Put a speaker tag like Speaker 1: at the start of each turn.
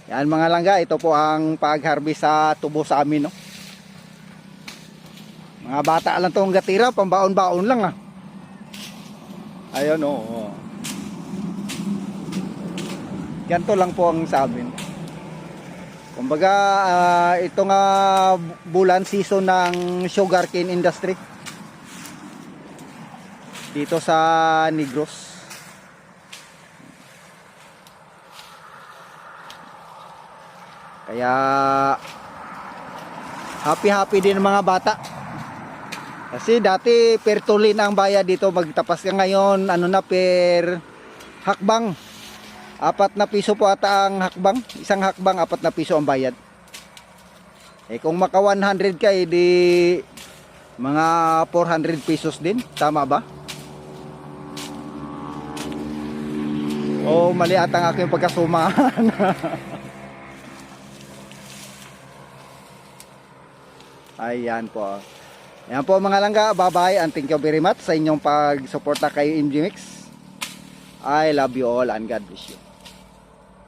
Speaker 1: Yan mga langga, ito po ang pag-harvest sa tubo sa amin, no. Mga bata lang tong gatira, pambaon-baon lang ah. Ayun oh. Ganito lang po ang sa amin. Kumbaga ito nga bulan season ng sugarcane industry dito sa Negros. Kaya happy din ang mga bata. Kasi dati per tulin ang bayad dito, magtapas ka ngayon ano na per hakbang. 4 na piso po ata ang hakbang. Isang hakbang 4 na piso ang bayad. Eh kung maka 100 ka, edi mga 400 pesos din. Tama ba? O mali ata ang aking pagkasumahan. Ayan po. Ayan po mga langga. Bye bye and thank you very much sa inyong pagsuporta kay MG Mix. I love you all and God bless you.